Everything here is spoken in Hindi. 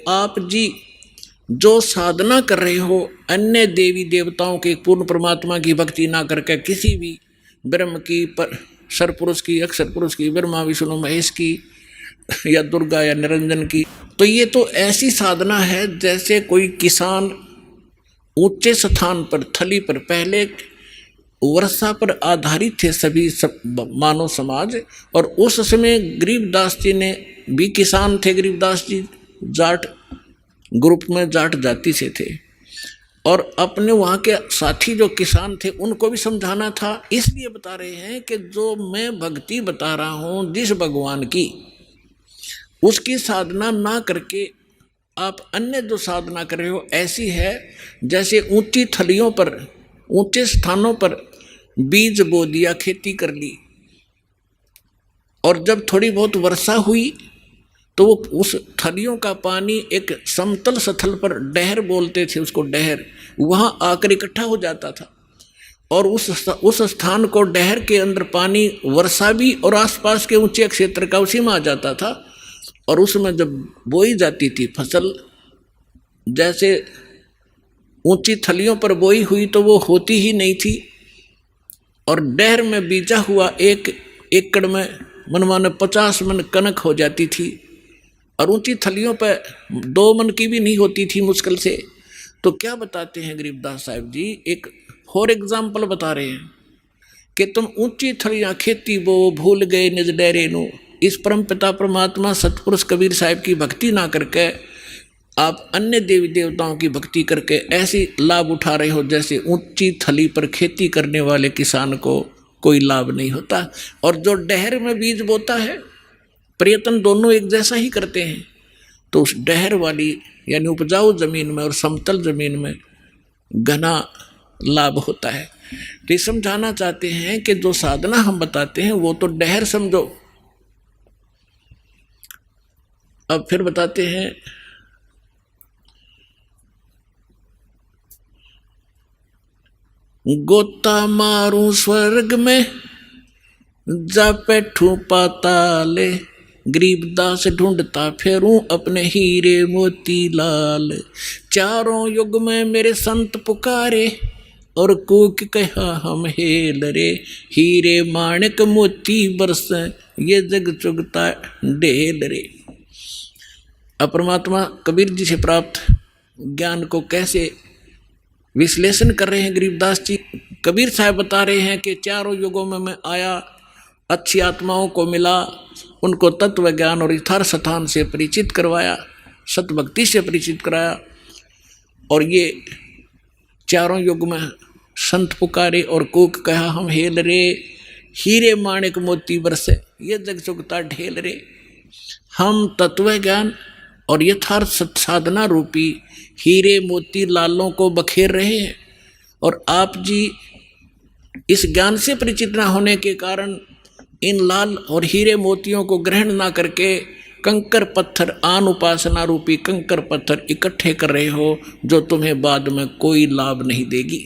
आप जी जो साधना कर रहे हो अन्य देवी देवताओं के पूर्ण परमात्मा की भक्ति ना करके किसी भी ब्रह्म की, पर सरपुरुष की, अक्षर पुरुष की, ब्रह्मा विष्णु महेश की या दुर्गा या निरंजन की, तो ये तो ऐसी साधना है जैसे कोई किसान ऊंचे स्थान पर थली पर, पहले वर्षा पर आधारित थे सभी मानव समाज, और उस समय गरीबदास जी ने भी किसान थे। गरीबदास जी जाट ग्रुप में जाट जाति से थे और अपने वहाँ के साथी जो किसान थे उनको भी समझाना था। इसलिए बता रहे हैं कि जो मैं भक्ति बता रहा हूँ जिस भगवान की, उसकी साधना ना करके आप अन्य जो साधना कर रहे हो ऐसी है जैसे ऊंची थलियों पर, ऊंचे स्थानों पर बीज बो दिया, खेती कर ली, और जब थोड़ी बहुत वर्षा हुई तो उस थलियों का पानी एक समतल स्थल पर, डहर बोलते थे उसको, डहर, वहाँ आकर इकट्ठा हो जाता था और उस स्थान को, डहर के अंदर पानी वर्षा भी और आसपास के ऊंचे क्षेत्र का उसी में आ जाता था। और उसमें जब बोई जाती थी फसल, जैसे ऊंची थलियों पर बोई हुई तो वो होती ही नहीं थी, और डहर में बीजा हुआ 1 एकड़ में मनमाने 50 मन कनक हो जाती थी, और ऊंची थलियों पर 2 मन की भी नहीं होती थी मुश्किल से। तो क्या बताते हैं गरीबदास साहब जी, एक फॉर एग्जाम्पल बता रहे हैं कि तुम ऊंची थलियां खेती बो, भूल गए निज डेरे नु। इस परम पिता परमात्मा सतपुरुष कबीर साहब की भक्ति ना करके आप अन्य देवी देवताओं की भक्ति करके ऐसी लाभ उठा रहे हो जैसे ऊंची थली पर खेती करने वाले किसान को कोई लाभ नहीं होता। और जो डहर में बीज बोता है, प्रयत्न दोनों एक जैसा ही करते हैं, तो उस डहर वाली यानी उपजाऊ जमीन में और समतल जमीन में घना लाभ होता है। तो ये समझाना चाहते हैं कि जो साधना हम बताते हैं वो तो डहर समझो। अब फिर बताते हैं, गोता मारूं स्वर्ग में जा बैठूं पाताले, गरीबदास ढूंढता फेरूं अपने हीरे मोती लाल। चारों युग में मेरे संत पुकारे और कूक कहा हम हेल रे, हीरे माणिक मोती बरस ये जग चुगता ढेल रे। परमात्मा कबीर जी से प्राप्त ज्ञान को कैसे विश्लेषण कर रहे हैं गरीबदास जी। कबीर साहब बता रहे हैं कि चारों युगों में मैं आया, अच्छी आत्माओं को मिला, उनको तत्व ज्ञान और यथार्थ स्थान से परिचित करवाया, सतभक्ति से परिचित कराया, और ये चारों युग में संत पुकारे और कूक कहा हम हेल रे, हीरे माणिक मोती बरसे ये जग चुगता ढेल रे। हम तत्व ज्ञान और यथार्थ साधना रूपी हीरे मोती लालों को बखेर रहे हैं, और आप जी इस ज्ञान से परिचित न होने के कारण इन लाल और हीरे मोतियों को ग्रहण ना करके कंकर पत्थर, आन उपासना रूपी कंकर पत्थर इकट्ठे कर रहे हो, जो तुम्हें बाद में कोई लाभ नहीं देगी।